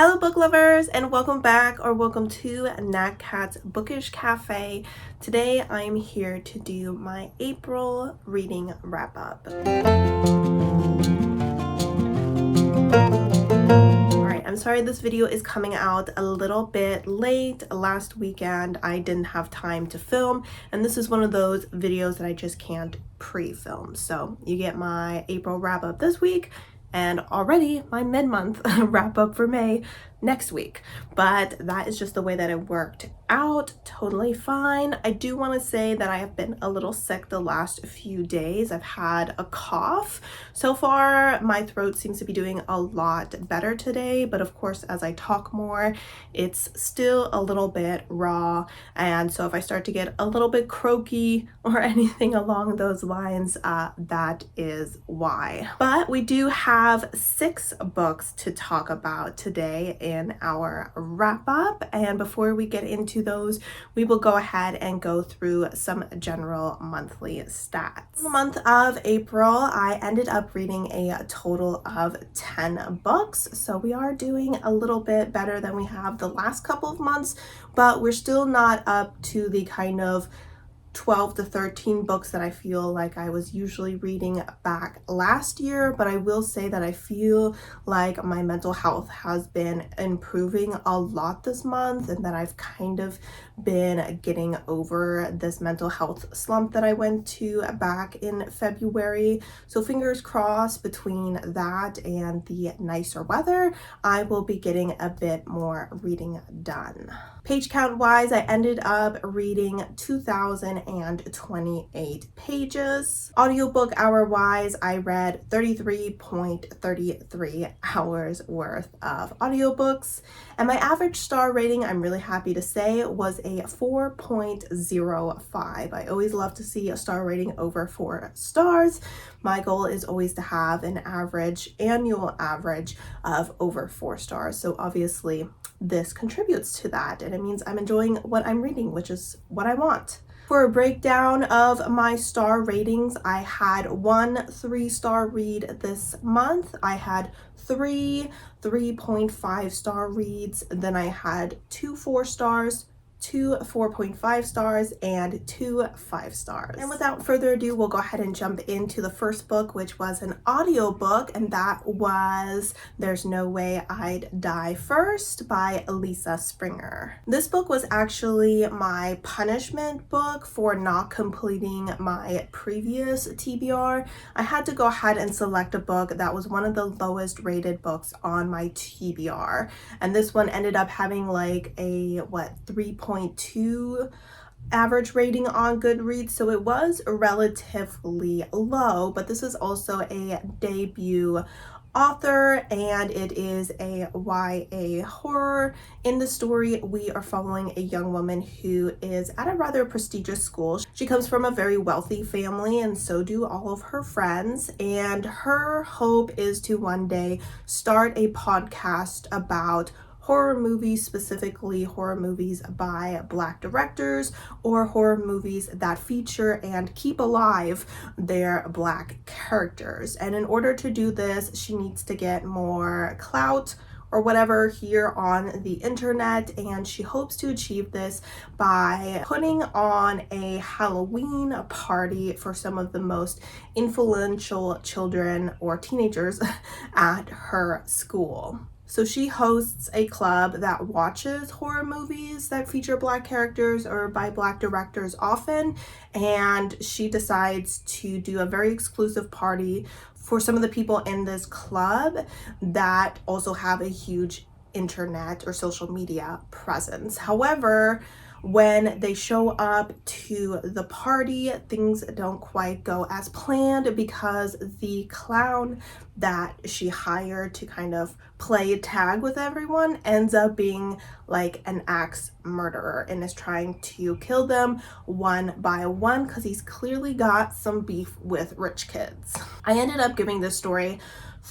Hello book lovers, and welcome back or welcome to Nat Cat's Bookish Cafe. Today I'm here to do my April reading wrap up. Alright, I'm sorry this video is coming out a little bit late. Last weekend I didn't have time to film, and this is one of those videos that I just can't pre-film. So you get my April wrap up this week and already my mid-month wrap up for May next week, but that is just the way that it worked out. Totally fine. I do want to say that I have been a little sick the last few days. I've had a cough. So far my throat seems to be doing a lot better today, but of course as I talk more it's still a little bit raw, and so if I start to get a little bit croaky or anything along those lines, that is why. But we do have 6 books to talk about today in our wrap up, and before we get into those we will go ahead and go through some general monthly stats. In the month of April I ended up reading a total of 10 books, so we are doing a little bit better than we have the last couple of months, but we're still not up to the kind of 12 to 13 books that I feel like I was usually reading back last year. But I will say that I feel like my mental health has been improving a lot this month, and that I've kind of been getting over this mental health slump that I went to back in February. So fingers crossed, between that and the nicer weather I will be getting a bit more reading done. Page count wise, I ended up reading 2,028 pages. Audiobook hour wise, I read 33.33 hours worth of audiobooks, and my average star rating, I'm really happy to say, was a 4.05. I always love to see a star rating over 4 stars. My goal is always to have an annual average of over 4 stars. So obviously this contributes to that, and it means I'm enjoying what I'm reading, which is what I want. For a breakdown of my star ratings, I had 1 3-star read this month. I had 3 3.5 star reads. Then I had 2 4 stars, 2 4.5 stars, and 2 5 stars. And without further ado, we'll go ahead and jump into the first book, which was an audiobook, and that was There's No Way I'd Die First by Lisa Springer. This book was actually my punishment book for not completing my previous TBR. I had to go ahead and select a book that was one of the lowest rated books on my TBR, and this one ended up having like a 3.2 average rating on Goodreads, so it was relatively low. But this is also a debut author, and it is a YA horror. In the story, we are following a young woman who is at a rather prestigious school. She comes from a very wealthy family, and so do all of her friends, and her hope is to one day start a podcast about horror movies, specifically horror movies by Black directors, or horror movies that feature and keep alive their Black characters. And in order to do this, she needs to get more clout or whatever here on the internet, and she hopes to achieve this by putting on a Halloween party for some of the most influential children or teenagers at her school. So she hosts a club that watches horror movies that feature Black characters or by Black directors often, and she decides to do a very exclusive party for some of the people in this club that also have a huge internet or social media presence. However, when they show up to the party, things don't quite go as planned, because the clown that she hired to kind of play tag with everyone ends up being like an axe murderer and is trying to kill them one by one because he's clearly got some beef with rich kids. I ended up giving this story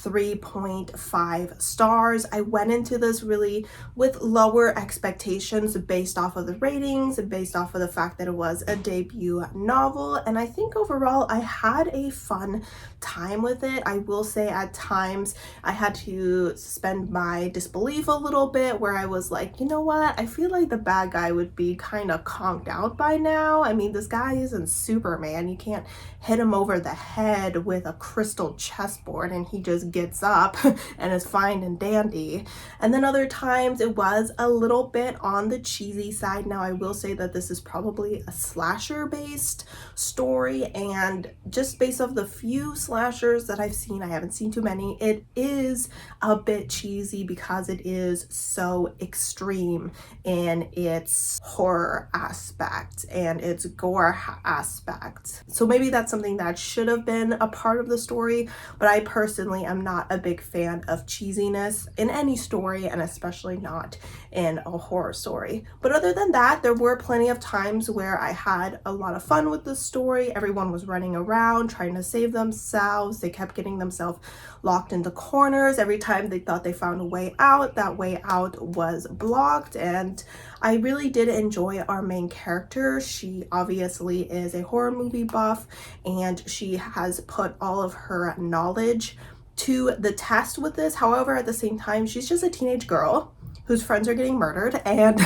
3.5 stars. I went into this really with lower expectations based off of the ratings and based off of the fact that it was a debut novel, and I think overall I had a fun time with it. I will say at times I had to suspend my disbelief a little bit, where I was like, you know what, I feel like the bad guy would be kind of conked out by now. I mean, this guy isn't Superman. You can't hit him over the head with a crystal chessboard and he just gets up and is fine and dandy. And then other times it was a little bit on the cheesy side. Now I will say that this is probably a slasher based story, and just based off the few slashers that I've seen, I haven't seen too many, it is a bit cheesy because it is so extreme in its horror aspect and its gore aspect. So maybe that's something that should have been a part of the story, but I personally am not a big fan of cheesiness in any story, and especially not in a horror story. But other than that, there were plenty of times where I had a lot of fun with the story. Everyone was running around trying to save themselves. They kept getting themselves locked into corners. Every time they thought they found a way out, that way out was blocked. And I really did enjoy our main character. She obviously is a horror movie buff, and she has put all of her knowledge to the test with this. However, at the same time, she's just a teenage girl whose friends are getting murdered, and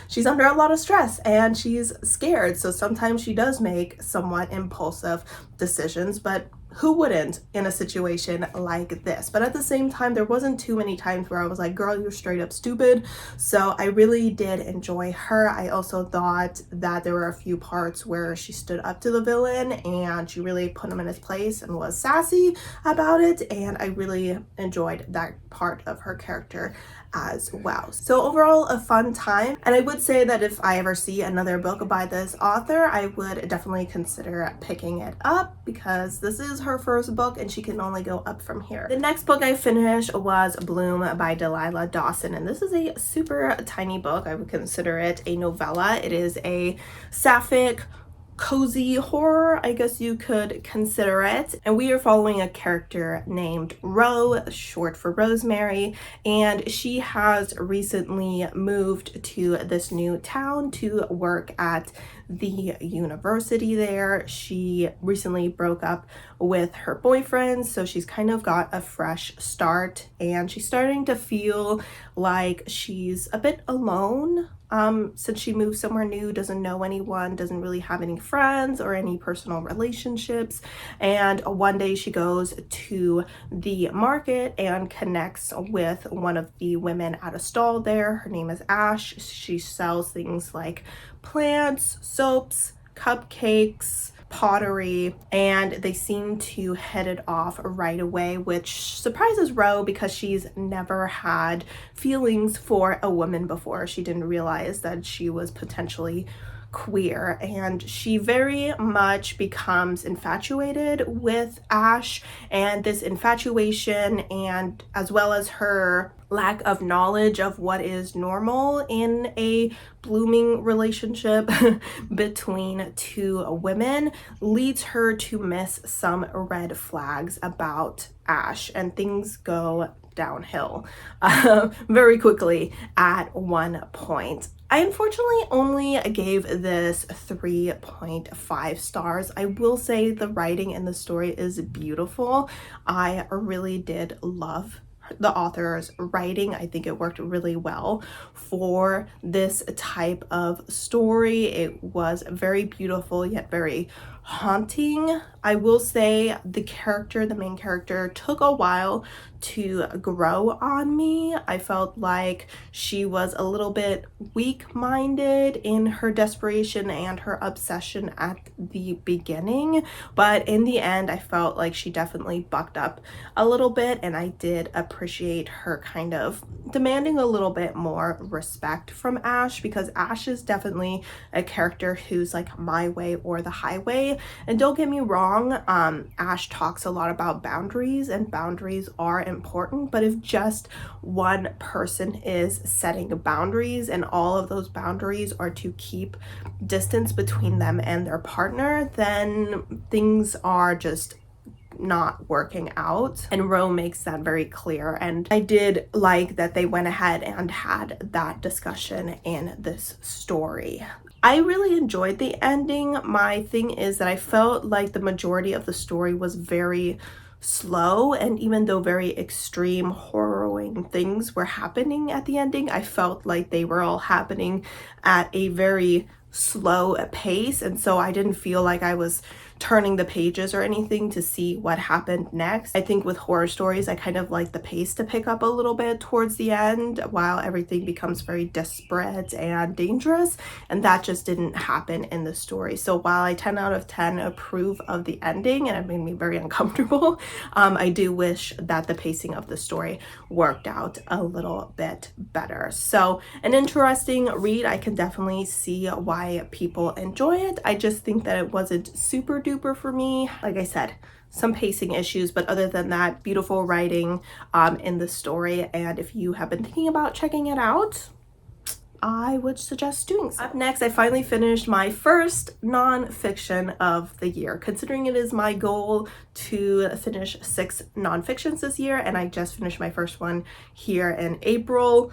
she's under a lot of stress and she's scared. So sometimes she does make somewhat impulsive decisions, but who wouldn't in a situation like this? But at the same time, there wasn't too many times where I was like, girl, you're straight up stupid. So I really did enjoy her. I also thought that there were a few parts where she stood up to the villain and she really put him in his place and was sassy about it, and I really enjoyed that part of her character as well. So overall, a fun time. And I would say that if I ever see another book by this author, I would definitely consider picking it up, because this is her first book and she can only go up from here. The next book I finished was Bloom by Delilah Dawson, and this is a super tiny book. I would consider it a novella. It is a sapphic cozy horror, I guess you could consider it. And we are following a character named Ro, short for Rosemary, and she has recently moved to this new town to work at the university there. She recently broke up with her boyfriend, so she's kind of got a fresh start, and she's starting to feel like she's a bit alone. Since she moved somewhere new, doesn't know anyone, doesn't really have any friends or any personal relationships. And one day she goes to the market and connects with one of the women at a stall there. Her name is Ash. She sells things like plants, soaps, cupcakes, pottery, and they seem to hit it off right away, which surprises Ro because she's never had feelings for a woman before. She didn't realize that she was potentially queer, and she very much becomes infatuated with Ash, and this infatuation, and as well as her lack of knowledge of what is normal in a blooming relationship between two women, leads her to miss some red flags about Ash, and things go downhill very quickly at one point. I unfortunately only gave this 3.5 stars. I will say the writing in the story is beautiful. I really did love the author's writing. I think it worked really well for this type of story. It was very beautiful yet very haunting. I will say the main character, took a while to grow on me. I felt like she was a little bit weak-minded in her desperation and her obsession at the beginning, but in the end I felt like she definitely bucked up a little bit, and I did appreciate her kind of demanding a little bit more respect from Ash, because Ash is definitely a character who's like my way or the highway. And don't get me wrong, Ash talks a lot about boundaries, and boundaries are important, but if just one person is setting boundaries and all of those boundaries are to keep distance between them and their partner, then things are just not working out, and Ro makes that very clear. And I did like that they went ahead and had that discussion in this story. I really enjoyed the ending. My thing is that I felt like the majority of the story was very slow, and even though very extreme harrowing things were happening at the ending, I felt like they were all happening at a very slow pace, and so I didn't feel like I was turning the pages or anything to see what happened next. I think with horror stories, I kind of like the pace to pick up a little bit towards the end while everything becomes very desperate and dangerous, and that just didn't happen in the story. So while I 10 out of 10 approve of the ending and it made me very uncomfortable, I do wish that the pacing of the story worked out a little bit better. So an interesting read. I can definitely see why people enjoy it. I just think that it wasn't super duper for me. Like I said, some pacing issues, but other than that, beautiful writing in the story. And if you have been thinking about checking it out, I would suggest doing so. Up next, I finally finished my first nonfiction of the year, considering it is my goal to finish 6 nonfictions this year, and I just finished my first one here in April.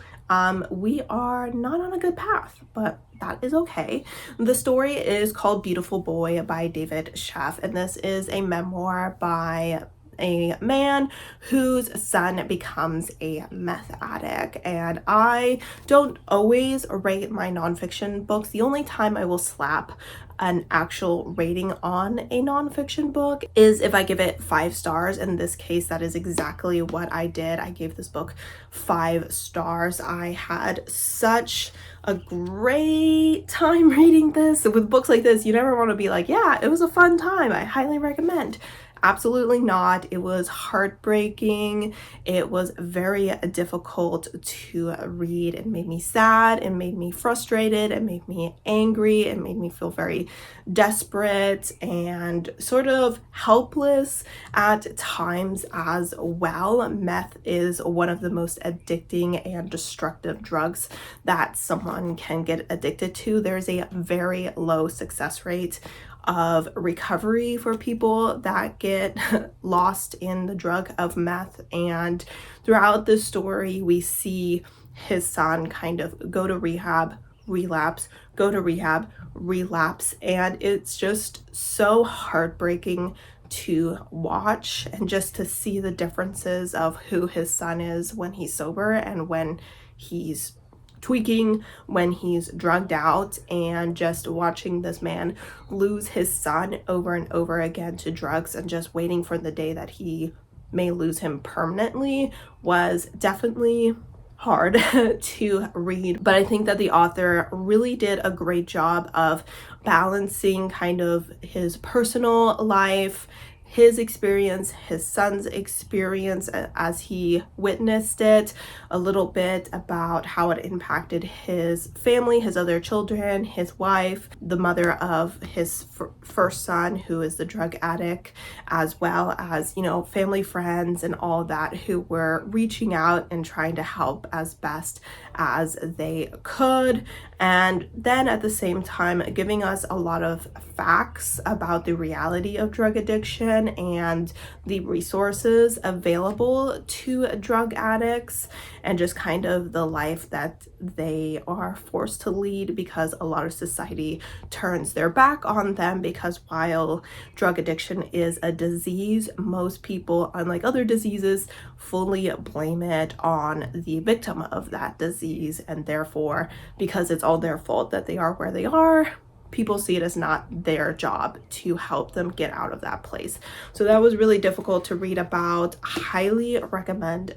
We are not on a good path, but that is okay. The story is called Beautiful Boy by David Sheff, and this is a memoir by a man whose son becomes a meth addict. And I don't always rate my nonfiction books. The only time I will slap an actual rating on a nonfiction book is if I give it 5 stars. In this case, that is exactly what I did. I gave this book 5 stars. I had such a great time reading this. With books like this, you never want to be like, yeah, it was a fun time, I highly recommend. Absolutely not. It was heartbreaking. It was very difficult to read. It made me sad. It made me frustrated. It made me angry. It made me feel very desperate and sort of helpless at times as well. Meth is one of the most addicting and destructive drugs that someone can get addicted to. There's a very low success rate of recovery for people that get lost in the drug of meth. And throughout the story, we see his son kind of go to rehab, relapse, go to rehab, relapse, and it's just so heartbreaking to watch and just to see the differences of who his son is when he's sober and when he's tweaking, when he's drugged out, and just watching this man lose his son over and over again to drugs and just waiting for the day that he may lose him permanently was definitely hard to read. But I think that the author really did a great job of balancing kind of his personal life, his experience, his son's experience as he witnessed it, a little bit about how it impacted his family, his other children, his wife, the mother of his first son, who is the drug addict, as well as, you know, family, friends, and all that who were reaching out and trying to help as best as they could. And then at the same time, giving us a lot of facts about the reality of drug addiction and the resources available to drug addicts, and just kind of the life that they are forced to lead because a lot of society turns their back on them, because while drug addiction is a disease, most people, unlike other diseases, fully blame it on the victim of that disease, and therefore, because it's all their fault that they are where they are, people see it as not their job to help them get out of that place. So that was really difficult to read about. Highly recommend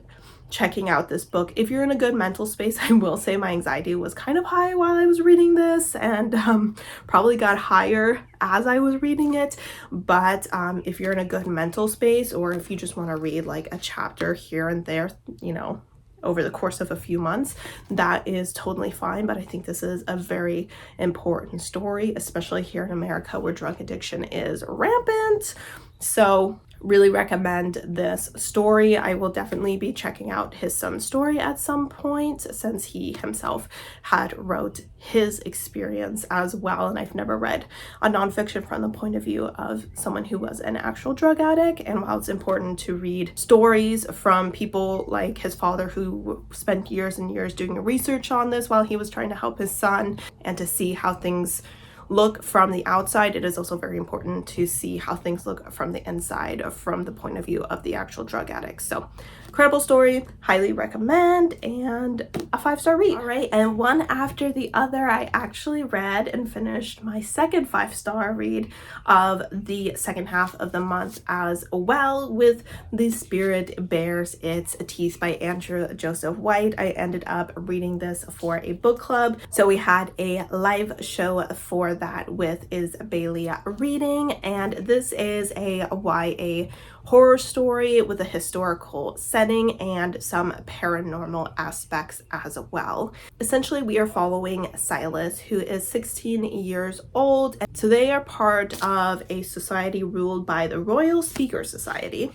checking out this book if you're in a good mental space. I will say my anxiety was kind of high while I was reading this, and probably got higher as I was reading it. But if you're in a good mental space, or if you just want to read like a chapter here and there, you know, over the course of a few months, that is totally fine. But I think this is a very important story, especially here in America where drug addiction is rampant. So Really recommend this story. I will definitely be checking out his son's story at some point, since he himself had wrote his experience as well, and I've never read a nonfiction from the point of view of someone who was an actual drug addict. And while it's important to read stories from people like his father, who spent years and years doing research on this while he was trying to help his son, and to see how things look from the outside, it is also very important to see how things look from the inside, from the point of view of the actual drug addicts. So incredible story, highly recommend, and a 5-star read. All right, and one after the other, I actually read and finished my second 5-star read of the second half of the month as well, with The Spirit Bears Its Teeth by Andrew Joseph White. I ended up reading this for a book club, so we had a live show for that with Is Bailey reading, and this is a YA horror story with a historical setting and some paranormal aspects as well. Essentially, we are following Silas, who is 16 years old. So they are part of a society ruled by the Royal Speaker Society.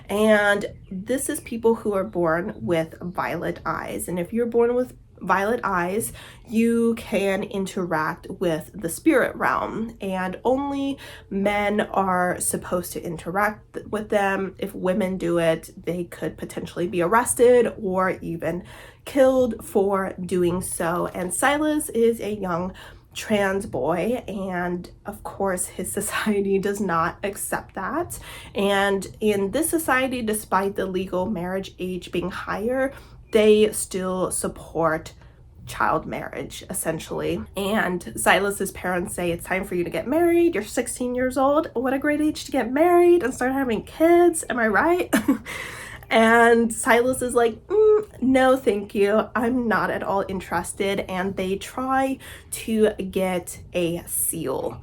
And this is people who are born with violet eyes. And if you're born with violet eyes, you can interact with the spirit realm, and only men are supposed to interact with them. If women do it, they could potentially be arrested or even killed for doing so. And Silas is a young trans boy, and of course his society does not accept that. And in this society, despite the legal marriage age being higher, they still support child marriage, essentially. And Silas's parents say, it's time for you to get married. You're 16 years old. What a great age to get married and start having kids. Am I right? And Silas is like, no, thank you. I'm not at all interested. And they try to get a seal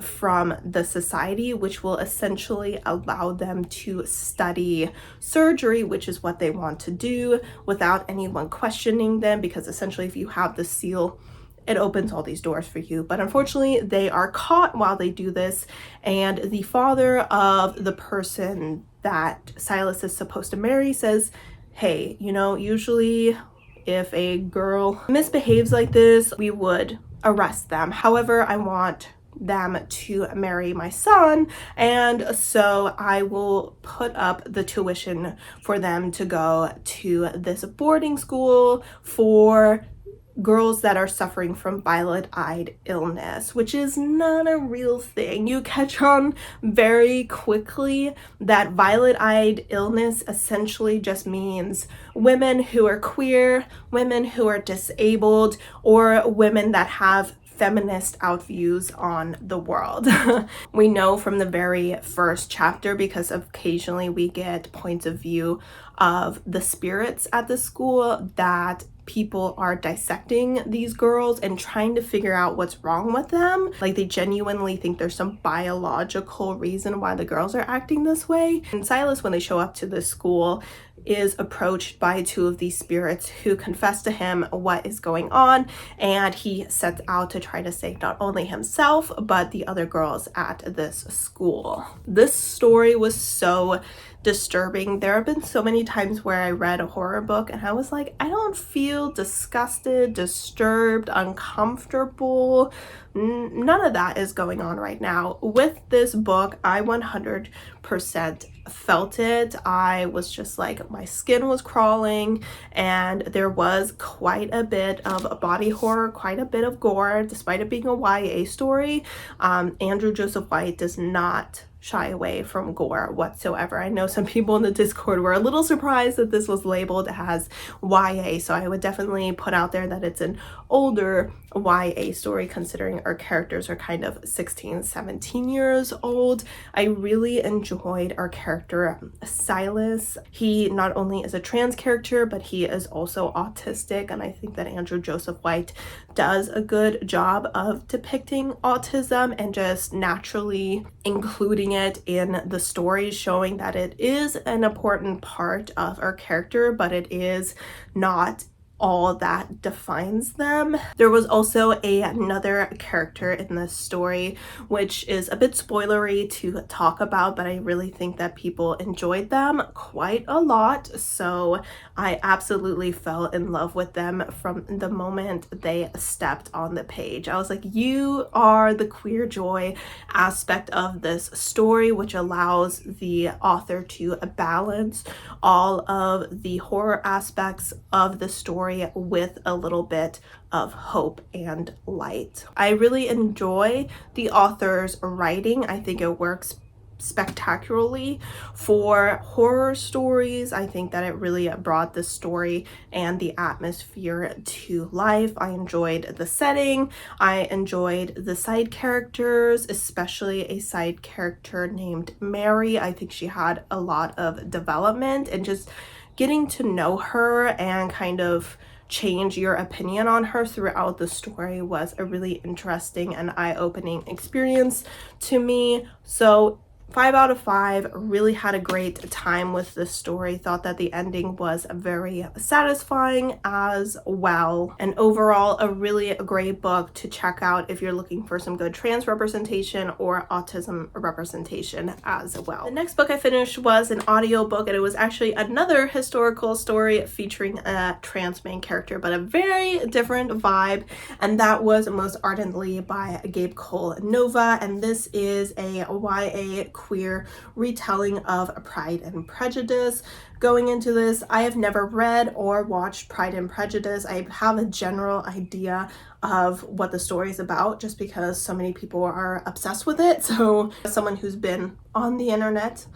from the society, which will essentially allow them to study surgery, which is what they want to do, without anyone questioning them, because essentially if you have the seal, it opens all these doors for you. But unfortunately, they are caught while they do this, and the father of the person that Silas is supposed to marry says, hey, you know, usually if a girl misbehaves like this, we would arrest them. However, I want them to marry my son, and so I will put up the tuition for them to go to this boarding school for girls that are suffering from violet-eyed illness, which is not a real thing. You catch on very quickly that violet-eyed illness essentially just means women who are queer, women who are disabled, or women that have feminist outviews on the world. We know from the very first chapter, because occasionally we get points of view of the spirits at the school, that people are dissecting these girls and trying to figure out what's wrong with them. Like, they genuinely think there's some biological reason why the girls are acting this way. And Silas, when they show up to the school, is approached by two of these spirits who confess to him what is going on, and he sets out to try to save not only himself but the other girls at this school. This story was so disturbing. There have been so many times where I read a horror book and I was like, I don't feel disgusted, disturbed, uncomfortable. None of that is going on right now. With this book, I 100% felt it. I was just like, my skin was crawling, and there was quite a bit of body horror, quite a bit of gore, despite it being a YA story. Andrew Joseph White does not shy away from gore whatsoever. I know some people in the Discord were a little surprised that this was labeled as YA, so I would definitely put out there that it's an older YA story, considering our characters are kind of 16, 17 years old. I really enjoyed our character Silas. He not only is a trans character, but he is also autistic, and I think that Andrew Joseph White does a good job of depicting autism and just naturally including it in the story, showing that it is an important part of our character, but it is not all that defines them. There was also another character in this story, which is a bit spoilery to talk about, but I really think that people enjoyed them quite a lot. So I absolutely fell in love with them from the moment they stepped on the page. I was like, you are the queer joy aspect of this story, which allows the author to balance all of the horror aspects of the story with a little bit of hope and light. I really enjoy the author's writing. I think it works spectacularly for horror stories. I think that it really brought the story and the atmosphere to life. I enjoyed the setting. I enjoyed the side characters, especially a side character named Mary. I think she had a lot of development, and just getting to know her and kind of change your opinion on her throughout the story was a really interesting and eye-opening experience to me. So 5 out of 5, really had a great time with this story. Thought that the ending was very satisfying as well. And overall, a really great book to check out if you're looking for some good trans representation or autism representation as well. The next book I finished was an audiobook, and it was actually another historical story featuring a trans main character, but a very different vibe, and that was Most Ardently by Gabe Cole Nova. And this is a YA queer retelling of Pride and Prejudice. Going into this, I have never read or watched Pride and Prejudice. I have a general idea of what the story is about just because so many people are obsessed with it. So as someone who's been on the internet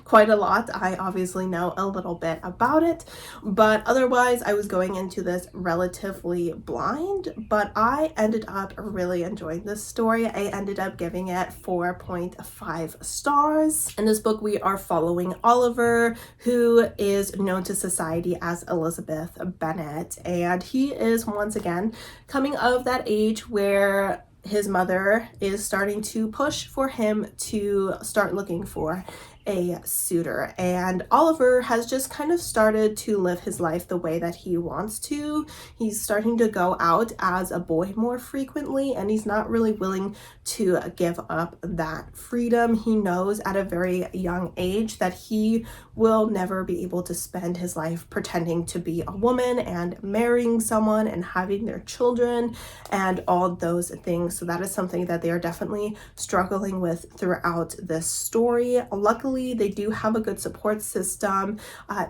quite a lot, I obviously know a little bit about it, but otherwise I was going into this relatively blind, but I ended up really enjoying this story. I ended up giving it 4.5 stars. In this book, we are following Oliver, who is known to society as Elizabeth Bennet, and he is once again coming of that age where his mother is starting to push for him to start looking for a suitor, and Oliver has just kind of started to live his life the way that he wants to. He's starting to go out as a boy more frequently, and he's not really willing to give up that freedom. He knows at a very young age that he will never be able to spend his life pretending to be a woman and marrying someone and having their children and all those things. So that is something that they are definitely struggling with throughout this story. Luckily, they do have a good support system.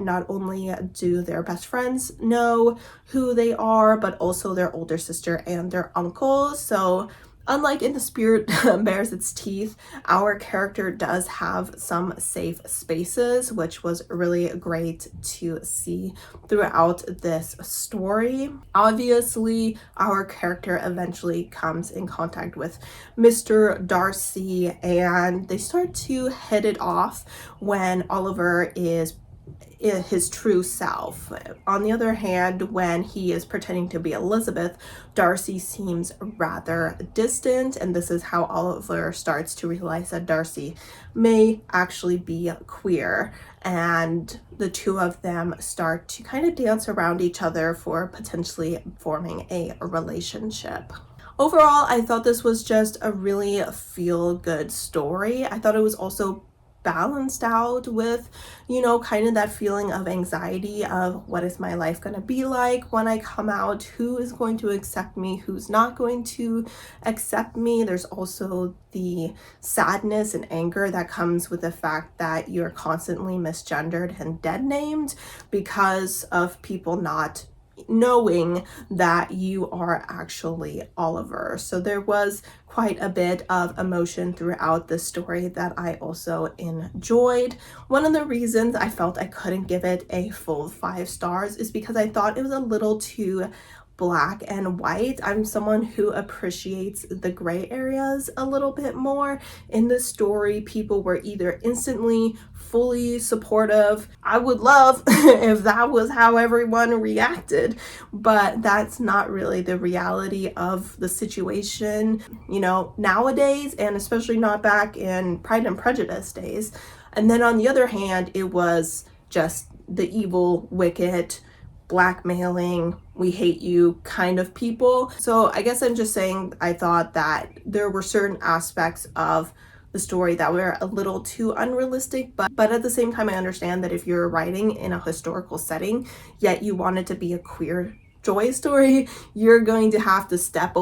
Not only do their best friends know who they are, but also their older sister and their uncle. So unlike in The Spirit Bares Its Teeth, our character does have some safe spaces, which was really great to see throughout this story. Obviously, our character eventually comes in contact with Mr. Darcy, and they start to hit it off when Oliver is his true self. On the other hand, when he is pretending to be Elizabeth, Darcy seems rather distant, and this is how Oliver starts to realize that Darcy may actually be queer, and the two of them start to kind of dance around each other for potentially forming a relationship. Overall, I thought this was just a really feel-good story. I thought it was also balanced out with, you know, kind of that feeling of anxiety of what is my life going to be like when I come out, who is going to accept me, who's not going to accept me. There's also the sadness and anger that comes with the fact that you're constantly misgendered and dead named because of people not knowing that you are actually Oliver. So there was quite a bit of emotion throughout the story that I also enjoyed. One of the reasons I felt I couldn't give it a full 5 stars is because I thought it was a little too black and white. I'm someone who appreciates the gray areas a little bit more. In the story, people were either instantly fully supportive. I would love if that was how everyone reacted, but that's not really the reality of the situation, you know, nowadays, and especially not back in Pride and Prejudice days. And then on the other hand, it was just the evil, wicked blackmailing, we hate you kind of people. So I guess I'm just saying I thought that there were certain aspects of the story that were a little too unrealistic, but at the same time I understand that if you're writing in a historical setting yet you want it to be a queer joy story, you're going to have to step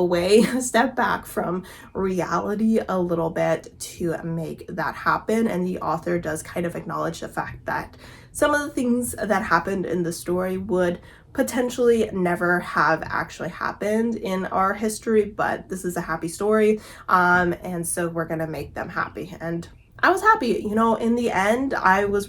back from reality a little bit to make that happen. And the author does kind of acknowledge the fact that some of the things that happened in the story would potentially never have actually happened in our history, but this is a happy story, and so we're gonna make them happy. And I was happy, you know, in the end. I was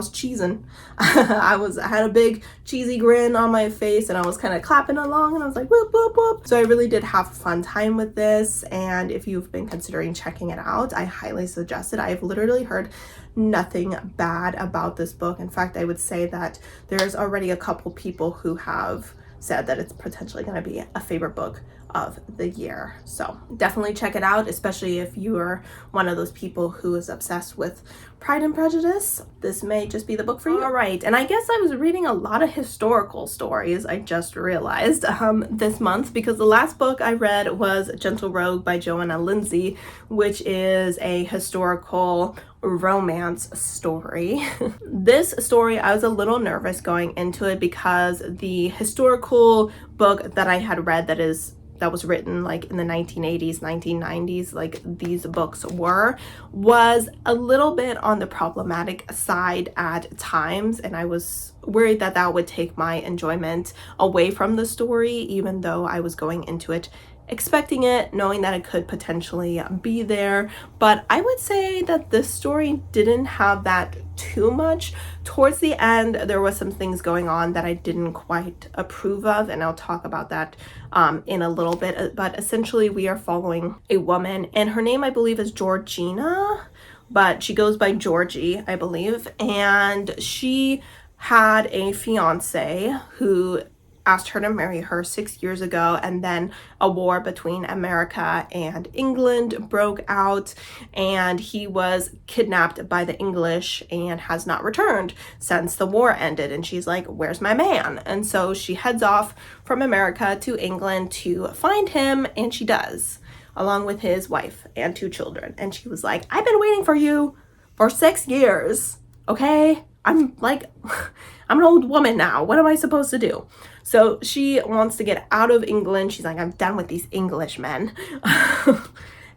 cheesing. I had a big cheesy grin on my face, and I was kind of clapping along, and I was like, whoop, whoop, whoop. So I really did have a fun time with this. And if you've been considering checking it out, I highly suggest it. I've literally heard nothing bad about this book. In fact, I would say that there's already a couple people who have said that it's potentially going to be a favorite book of the year. So definitely check it out, especially if you are one of those people who is obsessed with Pride and Prejudice. This may just be the book for you. All right, and I guess I was reading a lot of historical stories, I just realized, this month, because the last book I read was Gentle Rogue by Joanna Lindsey, which is a historical romance story. This story, I was a little nervous going into it because the historical book that I had read that was written like in the 1980s, 1990s, like these books was a little bit on the problematic side at times, and I was worried that that would take my enjoyment away from the story, even though I was going into it expecting it, knowing that it could potentially be there. But I would say that this story didn't have that too much. Towards the end, there was some things going on that I didn't quite approve of, and I'll talk about that in a little bit. But essentially, we are following a woman, and her name, I believe, is Georgina, but she goes by Georgie, I believe. And she had a fiance who asked her to marry her 6 years ago, and then a war between America and England broke out, and he was kidnapped by the English and has not returned since the war ended. And she's like, where's my man? And so she heads off from America to England to find him, and she does, along with his wife and 2 children. And she was like, I've been waiting for you for 6 years, okay? I'm like, I'm an old woman now. What am I supposed to do? So she wants to get out of England. She's like, I'm done with these Englishmen.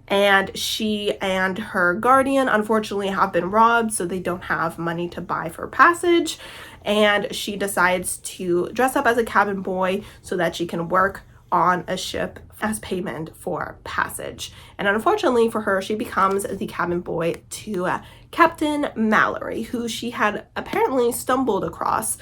And she and her guardian, unfortunately, have been robbed, so they don't have money to buy for passage. And she decides to dress up as a cabin boy so that she can work on a ship as payment for passage. And unfortunately for her, she becomes the cabin boy to Captain Mallory, who she had apparently stumbled across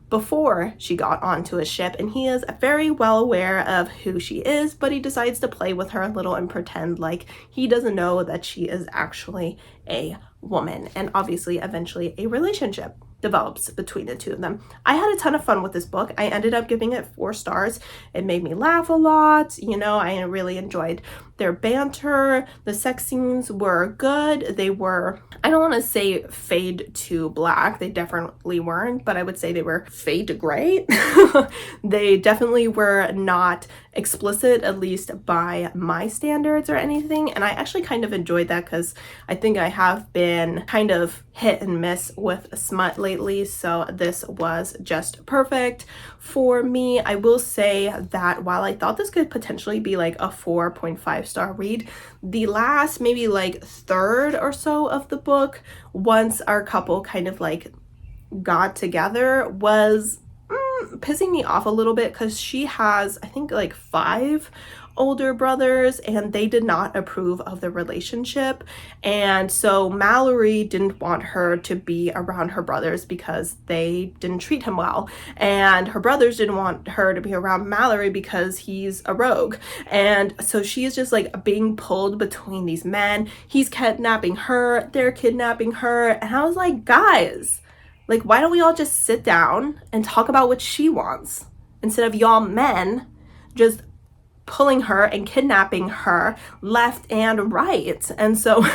before she got onto a ship, and he is very well aware of who she is, but he decides to play with her a little and pretend like he doesn't know that she is actually a woman. And obviously, eventually, a relationship develops between the two of them. I had a ton of fun with this book. I ended up giving it 4 stars. It made me laugh a lot. You know, I really enjoyed their banter. The sex scenes were good. They were, I don't want to say fade to black. They definitely weren't, but I would say they were fade to gray. They definitely were not explicit, at least by my standards or anything. And I actually kind of enjoyed that because I think I have been kind of hit and miss with smut lately. So this was just perfect for me. I will say that while I thought this could potentially be like a 4.5-star read, the last maybe like third or so of the book, once our couple kind of like got together, was pissing me off a little bit, because she has, I think, like 5 older brothers, and they did not approve of the relationship. And so Mallory didn't want her to be around her brothers because they didn't treat him well, and her brothers didn't want her to be around Mallory because he's a rogue. And so she's just like being pulled between these men. He's kidnapping her, they're kidnapping her, and I was like, guys, like, why don't we all just sit down and talk about what she wants instead of y'all men just pulling her and kidnapping her left and right. And so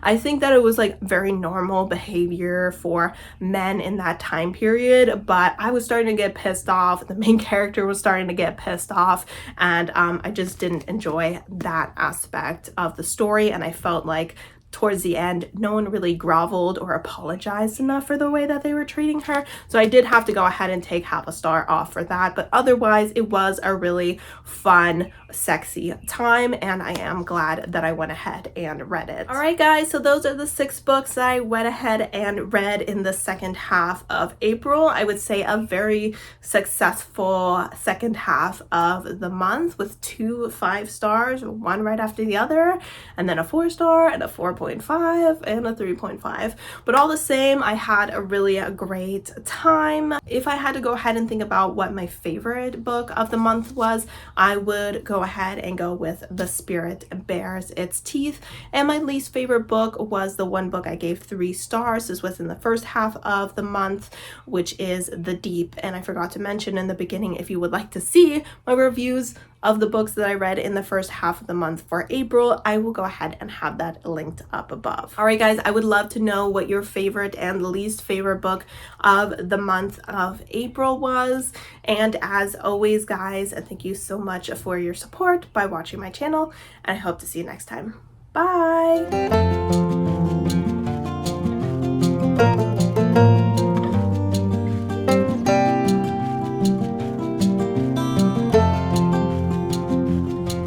I think that it was like very normal behavior for men in that time period, but I was starting to get pissed off. The main character was starting to get pissed off, and I just didn't enjoy that aspect of the story. And I felt like towards the end, no one really groveled or apologized enough for the way that they were treating her. So I did have to go ahead and take half a star off for that. But otherwise, it was a really fun, sexy time, and I am glad that I went ahead and read it. All right, guys, so those are the 6 books that I went ahead and read in the second half of April. I would say a very successful second half of the month with 2 5-stars, one right after the other, and then a 4-star and a 4.5 and a 3.5. But all the same, I had a really great time. If I had to go ahead and think about what my favorite book of the month was, I would go ahead and go with The Spirit Bares Its Teeth. And my least favorite book was the one book I gave 3 stars. This was in the first half of the month, which is The Deep. And I forgot to mention in the beginning, if you would like to see my reviews of the books that I read in the first half of the month for April, I will go ahead and have that linked up above. All right, guys, I would love to know what your favorite and least favorite book of the month of April was. And as always, guys, thank you so much for your support by watching my channel, and I hope to see you next time. Bye!